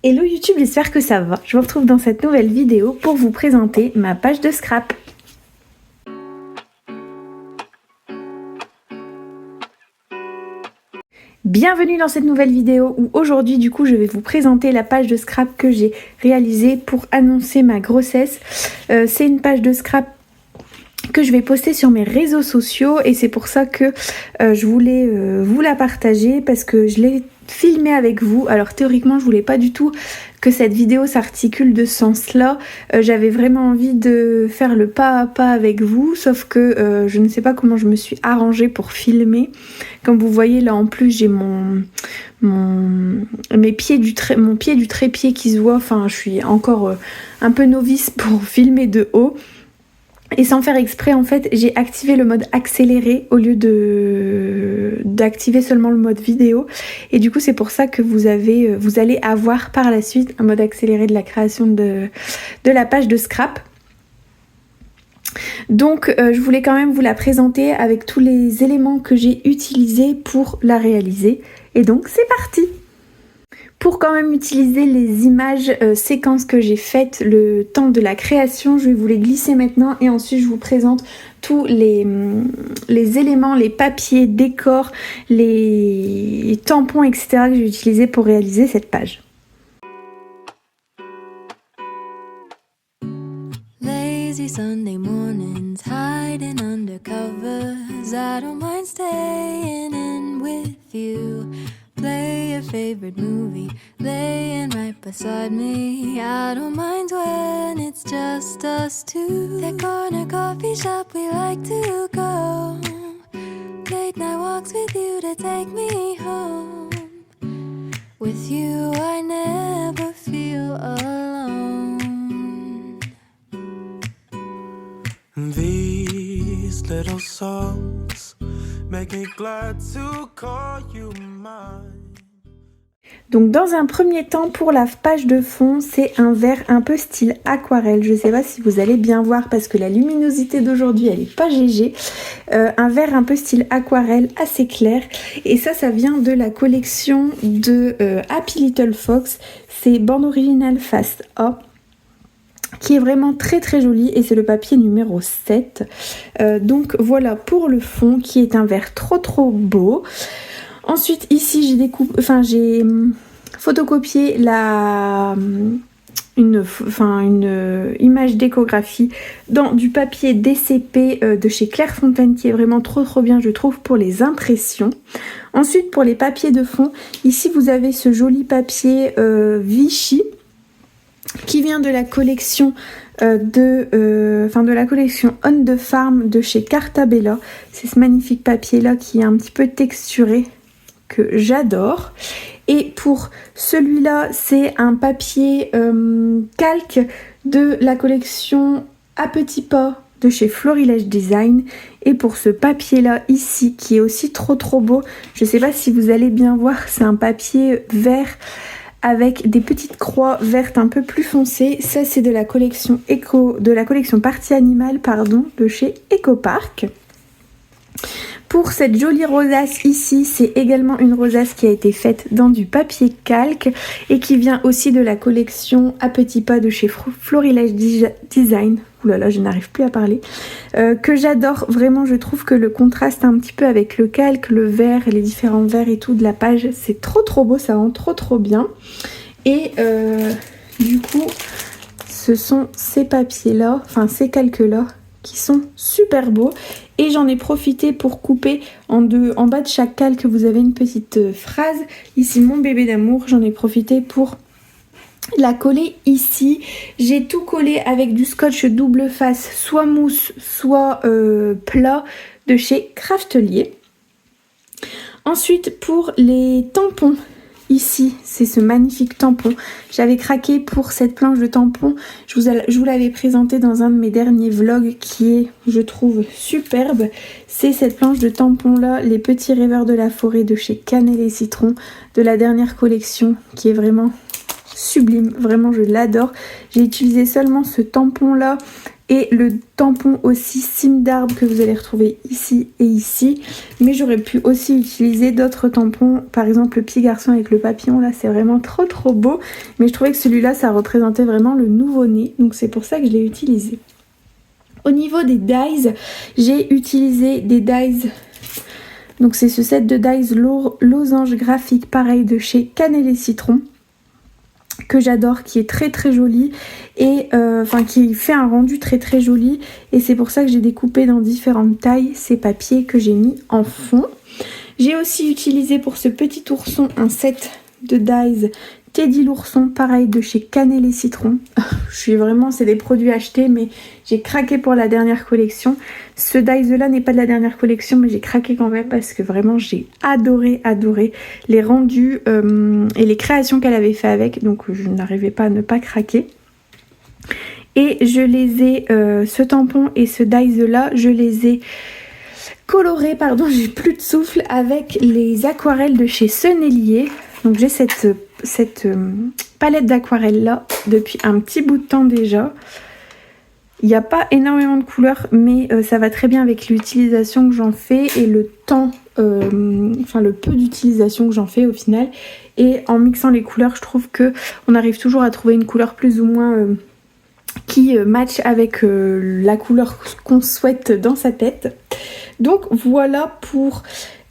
Hello YouTube, j'espère que ça va. Je vous retrouve dans cette nouvelle vidéo pour vous présenter ma page de scrap. Bienvenue dans cette nouvelle vidéo où aujourd'hui du coup je vais vous présenter la page de scrap que j'ai réalisée pour annoncer ma grossesse. C'est une page de scrap que je vais poster sur mes réseaux sociaux et c'est pour ça que je voulais vous la partager parce que je l'ai filmée avec vous. Alors théoriquement je voulais pas du tout que cette vidéo s'articule de ce sens là, j'avais vraiment envie de faire le pas à pas avec vous, sauf que je ne sais pas comment je me suis arrangée pour filmer. Comme vous voyez là en plus j'ai mon pied du trépied qui se voit, enfin je suis encore un peu novice pour filmer de haut. Et sans faire exprès, en fait, j'ai activé le mode accéléré au lieu d'activer seulement le mode vidéo. Et du coup, c'est pour ça que vous allez avoir par la suite un mode accéléré de la création de la page de scrap. Donc, je voulais quand même vous la présenter avec tous les éléments que j'ai utilisés pour la réaliser. Et donc, c'est parti! Pour quand même utiliser les images séquences que j'ai faites le temps de la création, je vais vous les glisser maintenant et ensuite je vous présente tous les éléments, les papiers, décors, les tampons, etc. que j'ai utilisés pour réaliser cette page. Lazy Sunday mornings, hiding under covers. I don't mind staying in with you. Play your favorite movie, laying right beside me. I don't mind when it's just us two. That corner coffee shop we like to go. Late night walks with you to take me home. With you I never feel alone. These little songs make me glad to call you mine. Donc dans un premier temps, pour la page de fond, c'est un vert un peu style aquarelle. Je sais pas si vous allez bien voir parce que la luminosité d'aujourd'hui elle est pas GG. Un vert un peu style aquarelle assez clair. Et ça vient de la collection de Happy Little Fox. C'est bande originale face A, qui est vraiment très très joli et c'est le papier numéro 7. Donc voilà pour le fond qui est un vert trop beau. Ensuite ici j'ai photocopié une image d'échographie dans du papier DCP de chez Clairefontaine qui est vraiment trop bien je trouve pour les impressions. Ensuite pour les papiers de fond, ici vous avez ce joli papier Vichy qui vient de la collection de la collection On the Farm de chez Cartabella. C'est ce magnifique papier là qui est un petit peu texturé que j'adore. Et pour celui-là, c'est un papier calque de la collection À Petits Pas de chez Florilège Design. Et pour ce papier là ici qui est aussi trop beau, je sais pas si vous allez bien voir, c'est un papier vert avec des petites croix vertes un peu plus foncées. Ça c'est de la collection Partie Animale de chez Ecopark. Pour cette jolie rosace ici, c'est également une rosace qui a été faite dans du papier calque et qui vient aussi de la collection À Petits Pas de chez Florilège Design. Oulala, je n'arrive plus à parler. Que j'adore, vraiment je trouve que le contraste un petit peu avec le calque, le vert, les différents verts et tout de la page, c'est trop beau, ça rend trop bien. Et du coup, ce sont ces papiers-là, enfin ces calques-là, qui sont super beaux. Et j'en ai profité pour couper en bas de chaque calque, vous avez une petite phrase. Ici, mon bébé d'amour, j'en ai profité pour la coller ici. J'ai tout collé avec du scotch double face, soit mousse, soit plat de chez Craftelier. Ensuite, pour les tampons, ici, c'est ce magnifique tampon. J'avais craqué pour cette planche de tampon. Je vous l'avais présenté dans un de mes derniers vlogs qui est, je trouve, superbe. C'est cette planche de tampon là, les petits rêveurs de la forêt de chez Cannelle et Citron, de la dernière collection qui est vraiment sublime. Vraiment, je l'adore. J'ai utilisé seulement ce tampon là et le tampon aussi cime d'arbre que vous allez retrouver ici et ici. Mais j'aurais pu aussi utiliser d'autres tampons, par exemple le petit garçon avec le papillon, là c'est vraiment trop beau. Mais je trouvais que celui-là ça représentait vraiment le nouveau-né, donc c'est pour ça que je l'ai utilisé. Au niveau des dies, j'ai utilisé des dies, donc c'est ce set de dies losange graphique pareil de chez Cannelle et Citron, que j'adore, qui est très joli et qui fait un rendu très joli, et c'est pour ça que j'ai découpé dans différentes tailles ces papiers que j'ai mis en fond. J'ai aussi utilisé pour ce petit ourson un set de dies Teddy l'ourson, pareil de chez Cannelle et Citron. C'est des produits achetés, mais j'ai craqué pour la dernière collection. Ce dies là n'est pas de la dernière collection, mais j'ai craqué quand même parce que vraiment j'ai adoré les rendus et les créations qu'elle avait fait avec, donc je n'arrivais pas à ne pas craquer. Et je les ai, ce tampon et ce dies là, je les ai colorés, pardon, j'ai plus de souffle, avec les aquarelles de chez Sennelier. Donc j'ai cette palette d'aquarelle là depuis un petit bout de temps déjà. Il n'y a pas énormément de couleurs, mais ça va très bien avec l'utilisation que j'en fais et le temps, le peu d'utilisation que j'en fais au final. Et en mixant les couleurs, je trouve que on arrive toujours à trouver une couleur plus ou moins qui match avec la couleur qu'on souhaite dans sa tête. Donc voilà pour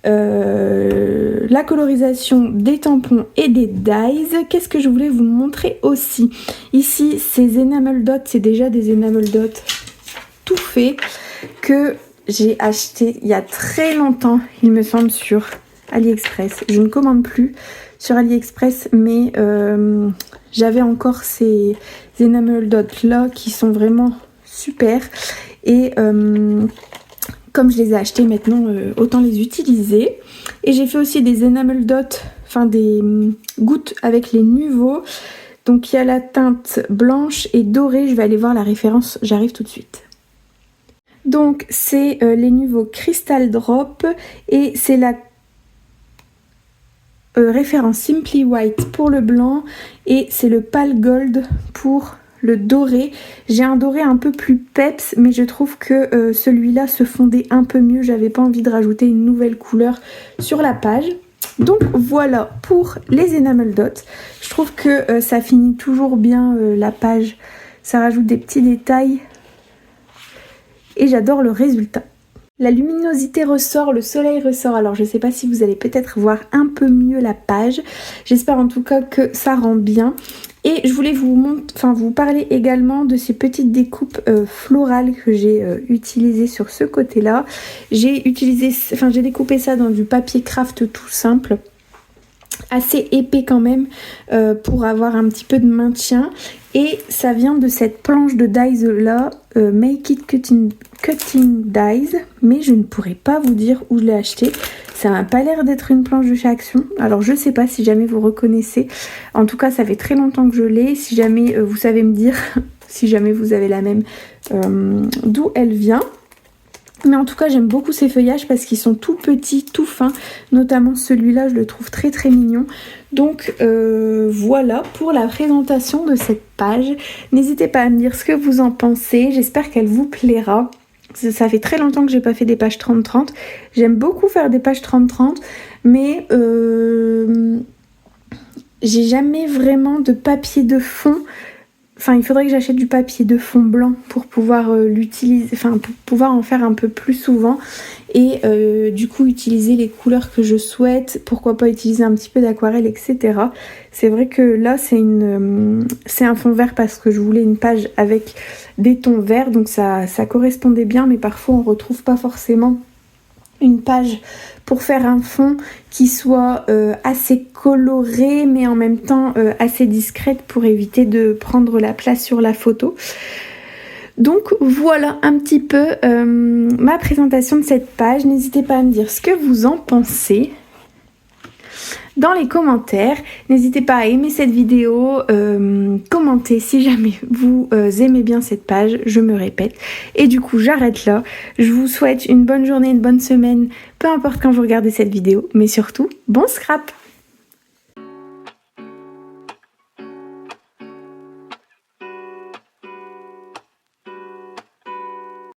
la colorisation des tampons et des dies. Qu'est-ce que je voulais vous montrer aussi? Ici, ces enamel dots, c'est déjà des enamel dots tout faits que j'ai acheté il y a très longtemps, il me semble, sur AliExpress. Je ne commande plus sur AliExpress, mais j'avais encore ces enamel dots là qui sont vraiment super, et comme je les ai achetés maintenant, autant les utiliser. Et j'ai fait aussi des enamel dots, des gouttes avec les Nuvo. Donc il y a la teinte blanche et dorée, je vais aller voir la référence, j'arrive tout de suite. Donc c'est les Nuvo Crystal Drop, et c'est la référence Simply White pour le blanc, et c'est le Pale Gold pour le doré. J'ai un doré un peu plus peps, mais je trouve que celui-là se fondait un peu mieux. J'avais pas envie de rajouter une nouvelle couleur sur la page. Donc voilà pour les enamel dots. Je trouve que ça finit toujours bien la page. Ça rajoute des petits détails et j'adore le résultat. La luminosité ressort, le soleil ressort, alors je sais pas si vous allez peut-être voir un peu mieux la page. J'espère en tout cas que ça rend bien. Et je voulais vous parler également de ces petites découpes florales que j'ai utilisées sur ce côté-là. J'ai découpé ça dans du papier craft tout simple, assez épais quand même, pour avoir un petit peu de maintien. Et ça vient de cette planche de dies là, Make It Cutting Dies, mais je ne pourrais pas vous dire où je l'ai acheté. Ça n'a pas l'air d'être une planche de chez Action, alors je sais pas si jamais vous reconnaissez. En tout cas ça fait très longtemps que je l'ai. Si jamais vous savez me dire, si jamais vous avez la même, d'où elle vient. Mais en tout cas j'aime beaucoup ces feuillages parce qu'ils sont tout petits, tout fins. Notamment celui-là, je le trouve très mignon. Donc voilà pour la présentation de cette page. N'hésitez pas à me dire ce que vous en pensez. J'espère qu'elle vous plaira. Ça fait très longtemps que j'ai pas fait des pages 30-30. J'aime beaucoup faire des pages 30-30. Mais j'ai jamais vraiment de papier de fond. Il faudrait que j'achète du papier de fond blanc pour pouvoir l'utiliser, pour pouvoir en faire un peu plus souvent et du coup utiliser les couleurs que je souhaite. Pourquoi pas utiliser un petit peu d'aquarelle, etc. C'est vrai que là c'est un fond vert parce que je voulais une page avec des tons verts, donc ça correspondait bien, mais parfois on retrouve pas forcément une page pour faire un fond qui soit assez coloré mais en même temps assez discrète pour éviter de prendre la place sur la photo. Donc voilà un petit peu ma présentation de cette page. N'hésitez pas à me dire ce que vous en pensez dans les commentaires. N'hésitez pas à aimer cette vidéo, commenter si jamais vous aimez bien cette page, je me répète. Et du coup j'arrête là. Je vous souhaite une bonne journée, une bonne semaine, peu importe quand vous regardez cette vidéo, mais surtout bon scrap!